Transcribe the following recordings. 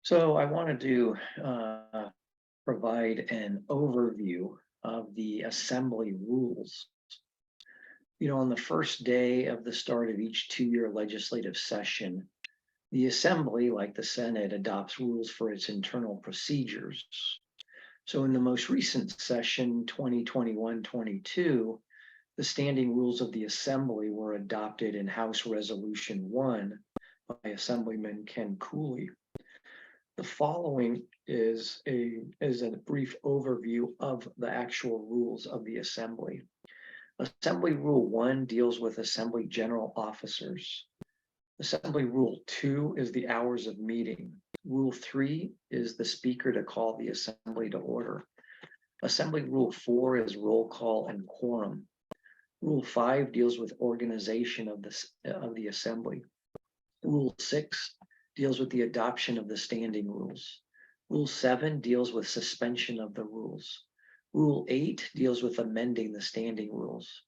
So I wanted to provide an overview of the assembly rules. On the first day of the start of each 2-year legislative session, the assembly, like the Senate, adopts rules for its internal procedures. So in the most recent session, 2021-22, the standing rules of the assembly were adopted in House Resolution 1 by Assemblyman Ken Cooley. The following is a brief overview of the actual rules of the Assembly. Assembly Rule 1 deals with Assembly General Officers. Assembly Rule 2 is the hours of meeting. Rule 3 is the Speaker to call the Assembly to order. Assembly Rule 4 is roll call and quorum. Rule 5 deals with organization of the Assembly. Rule 6 deals with the adoption of the standing rules. Rule 7 deals with suspension of the rules. Rule 8 deals with amending the standing rules.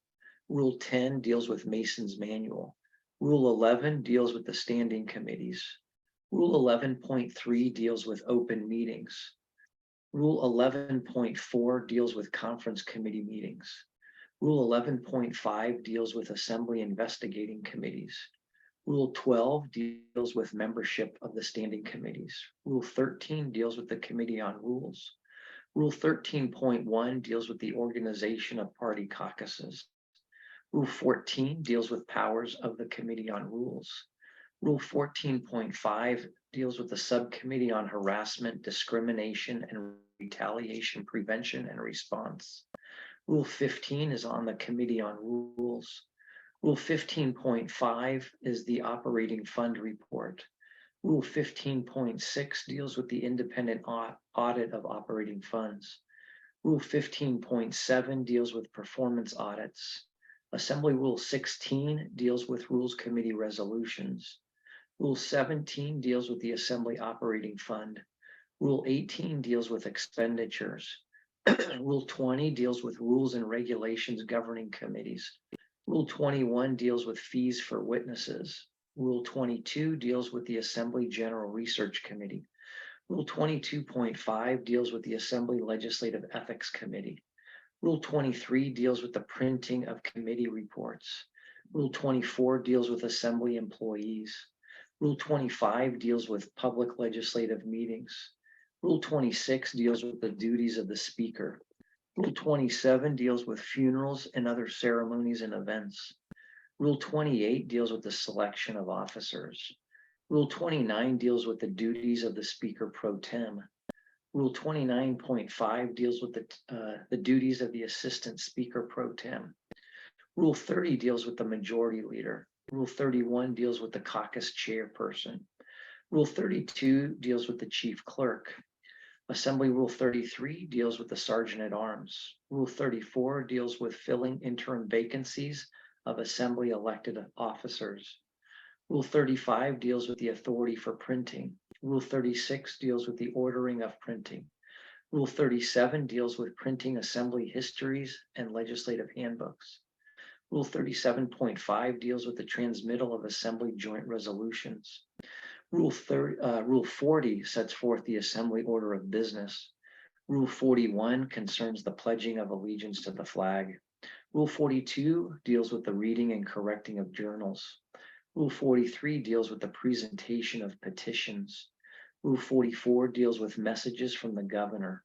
Rule 10 deals with Mason's Manual. Rule 11 deals with the standing committees. Rule 11.3 deals with open meetings. Rule 11.4 deals with conference committee meetings. Rule 11.5 deals with assembly investigating committees. Rule 12 deals with membership of the standing committees. Rule 13 deals with the Committee on Rules. Rule 13.1 deals with the organization of party caucuses. Rule 14 deals with powers of the Committee on Rules. Rule 14.5 deals with the Subcommittee on Harassment, Discrimination, and Retaliation Prevention and Response. Rule 15 is on the Committee on Rules. Rule 15.5 is the operating fund report. Rule 15.6 deals with the independent audit of operating funds. Rule 15.7 deals with performance audits. Assembly Rule 16 deals with Rules Committee resolutions. Rule 17 deals with the Assembly operating fund. Rule 18 deals with expenditures. Rule 20 deals with rules and regulations governing committees. Rule 21 deals with fees for witnesses. Rule 22 deals with the Assembly General Research Committee. Rule 22.5 deals with the Assembly Legislative Ethics Committee. Rule 23 deals with the printing of committee reports. Rule 24 deals with Assembly employees. Rule 25 deals with public legislative meetings. Rule 26 deals with the duties of the Speaker. Rule 27 deals with funerals and other ceremonies and events. Rule 28 deals with the selection of officers. Rule 29 deals with the duties of the Speaker pro tem. Rule 29.5 deals with the duties of the Assistant Speaker pro tem. Rule 30 deals with the Majority Leader. Rule 31 deals with the caucus chairperson. Rule 32 deals with the Chief Clerk. Assembly Rule 33 deals with the Sergeant at Arms. Rule 34 deals with filling interim vacancies of Assembly elected officers. Rule 35 deals with the authority for printing. Rule 36 deals with the ordering of printing. Rule 37 deals with printing Assembly histories and legislative handbooks. Rule 37.5 deals with the transmittal of Assembly joint resolutions. Rule 40 sets forth the Assembly order of business. Rule 41 concerns the pledging of allegiance to the flag. Rule 42 deals with the reading and correcting of journals. Rule 43 deals with the presentation of petitions. Rule 44 deals with messages from the governor.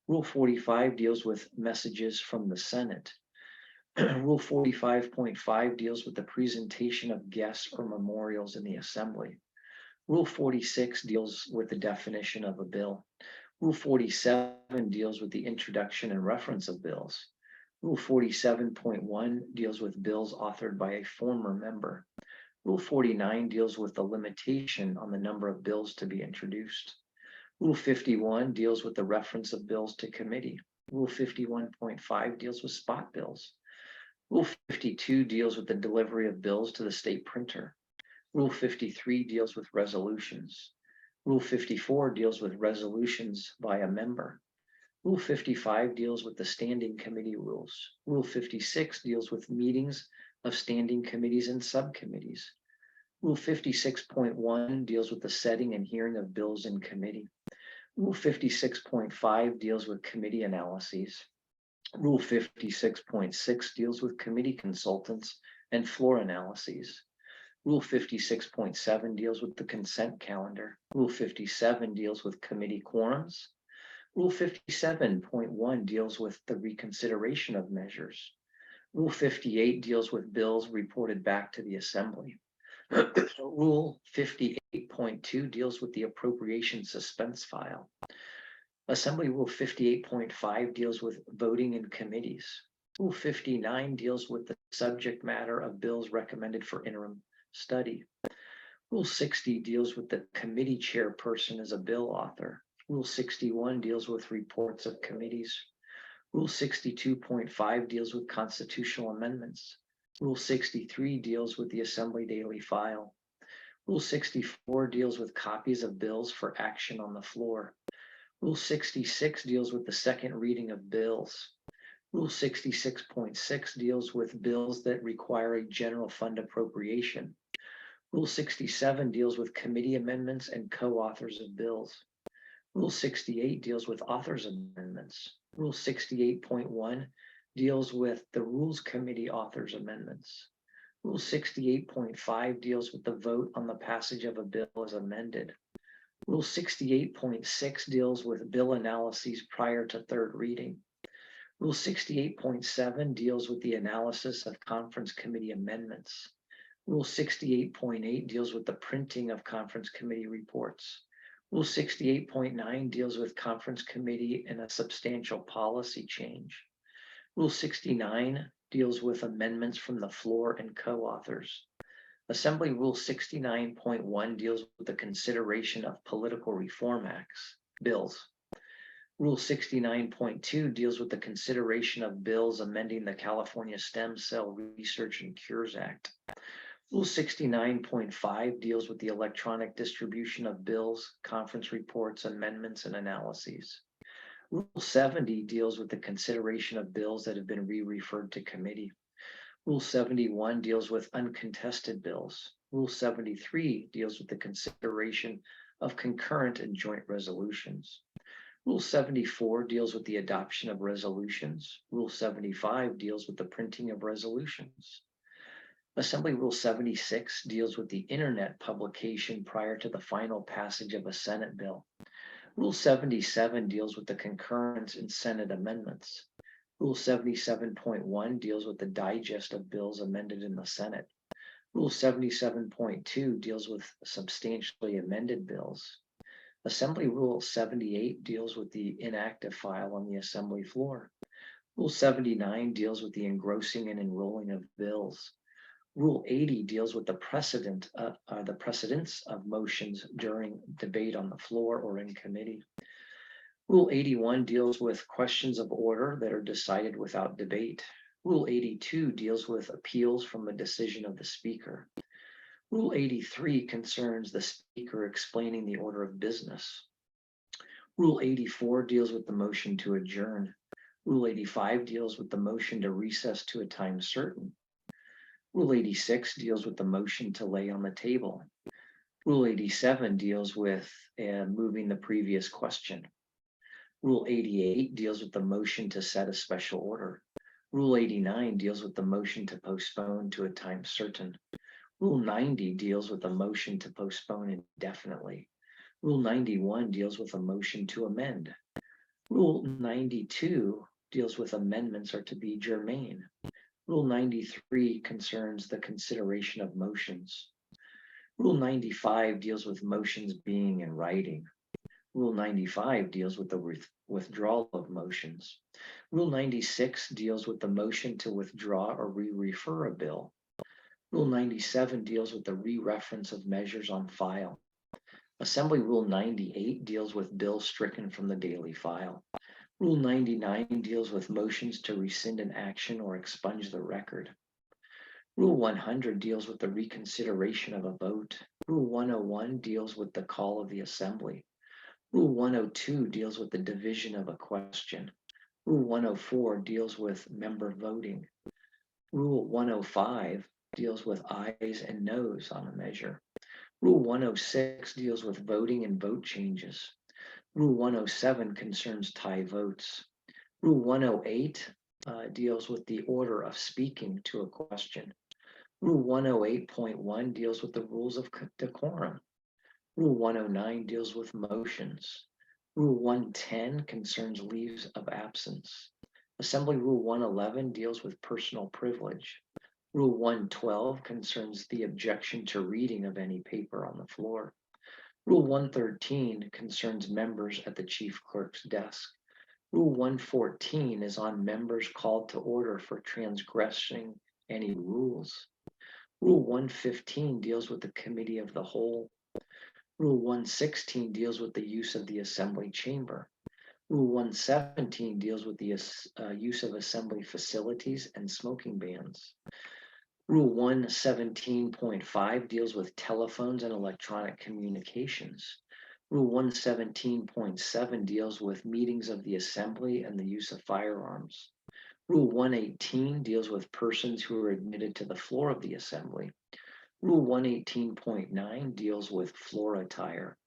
Rule 45 deals with messages from the Senate. Rule 45.5 deals with the presentation of guests or memorials in the Assembly. Rule 46 deals with the definition of a bill. Rule 47 deals with the introduction and reference of bills. Rule 47.1 deals with bills authored by a former member. Rule 49 deals with the limitation on the number of bills to be introduced. Rule 51 deals with the reference of bills to committee. Rule 51.5 deals with spot bills. Rule 52 deals with the delivery of bills to the state printer. Rule 53 deals with resolutions. Rule 54 deals with resolutions by a member. Rule 55 deals with the standing committee rules. Rule 56 deals with meetings of standing committees and subcommittees. Rule 56.1 deals with the setting and hearing of bills in committee. Rule 56.5 deals with committee analyses. Rule 56.6 deals with committee consultants and floor analyses. Rule 56.7 deals with the consent calendar. Rule 57 deals with committee quorums. Rule 57.1 deals with the reconsideration of measures. Rule 58 deals with bills reported back to the Assembly. Rule 58.2 deals with the appropriation suspense file. Assembly Rule 58.5 deals with voting in committees. Rule 59 deals with the subject matter of bills recommended for interim study. Rule 60 deals with the committee chairperson as a bill author. Rule 61 deals with reports of committees. Rule 62.5 deals with constitutional amendments. Rule 63 deals with the Assembly daily file. Rule 64 deals with copies of bills for action on the floor. Rule 66 deals with the second reading of bills. Rule 66.6 deals with bills that require a general fund appropriation. Rule 67 deals with committee amendments and co-authors of bills. Rule 68 deals with authors amendments. Rule 68.1 deals with the Rules Committee authors amendments. Rule 68.5 deals with the vote on the passage of a bill as amended. Rule 68.6 deals with bill analyses prior to third reading. Rule 68.7 deals with the analysis of conference committee amendments. Rule 68.8 deals with the printing of conference committee reports. Rule 68.9 deals with conference committee and a substantial policy change. Rule 69 deals with amendments from the floor and co-authors. Assembly Rule 69.1 deals with the consideration of political reform acts, bills. Rule 69.2 deals with the consideration of bills amending the California Stem Cell Research and Cures Act. Rule 69.5 deals with the electronic distribution of bills, conference reports, amendments, and analyses. Rule 70 deals with the consideration of bills that have been re-referred to committee. Rule 71 deals with uncontested bills. Rule 73 deals with the consideration of concurrent and joint resolutions. Rule 74 deals with the adoption of resolutions. Rule 75 deals with the printing of resolutions. Assembly Rule 76 deals with the internet publication prior to the final passage of a Senate bill. Rule 77 deals with the concurrence in Senate amendments. Rule 77.1 deals with the digest of bills amended in the Senate. Rule 77.2 deals with substantially amended bills. Assembly Rule 78 deals with the inactive file on the Assembly floor. Rule 79 deals with the engrossing and enrolling of bills. Rule 80 deals with the precedence of motions during debate on the floor or in committee. Rule 81 deals with questions of order that are decided without debate. Rule 82 deals with appeals from a decision of the Speaker. Rule 83 concerns the Speaker explaining the order of business. Rule 84 deals with the motion to adjourn. Rule 85 deals with the motion to recess to a time certain. Rule 86 deals with the motion to lay on the table. Rule 87 deals with moving the previous question. Rule 88 deals with the motion to set a special order. Rule 89 deals with the motion to postpone to a time certain. Rule 90 deals with the motion to postpone indefinitely. Rule 91 deals with a motion to amend. Rule 92 deals with amendments are to be germane. Rule 93 concerns the consideration of motions. Rule 95 deals with motions being in writing. Rule 95 deals with the withdrawal of motions. Rule 96 deals with the motion to withdraw or re-refer a bill. Rule 97 deals with the re-reference of measures on file. Assembly Rule 98 deals with bills stricken from the daily file. Rule 99 deals with motions to rescind an action or expunge the record. Rule 100 deals with the reconsideration of a vote. Rule 101 deals with the call of the Assembly. Rule 102 deals with the division of a question. Rule 104 deals with member voting. Rule 105 deals with ayes and noes on a measure. Rule 106 deals with voting and vote changes. Rule 107 concerns tie votes. Rule 108 deals with the order of speaking to a question. Rule 108.1 deals with the rules of decorum. Rule 109 deals with motions. Rule 110 concerns leaves of absence. Assembly Rule 111 deals with personal privilege. Rule 112 concerns the objection to reading of any paper on the floor. Rule 113 concerns members at the chief clerk's desk. Rule 114 is on members called to order for transgressing any rules. Rule 115 deals with the committee of the whole. Rule 116 deals with the use of the assembly chamber. Rule 117 deals with the use of assembly facilities and smoking bans. Rule 117.5 deals with telephones and electronic communications. Rule 117.7 deals with meetings of the assembly and the use of firearms. Rule 118 deals with persons who are admitted to the floor of the assembly. Rule 118.9 deals with floor attire.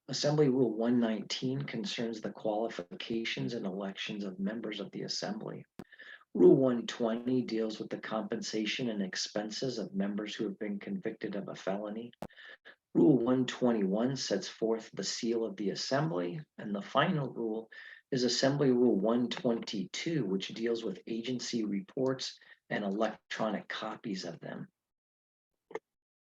Assembly Rule 119 concerns the qualifications and elections of members of the assembly. Rule 120 deals with the compensation and expenses of members who have been convicted of a felony. Rule 121 sets forth the seal of the assembly, and the final rule is Assembly Rule 122, which deals with agency reports and electronic copies of them.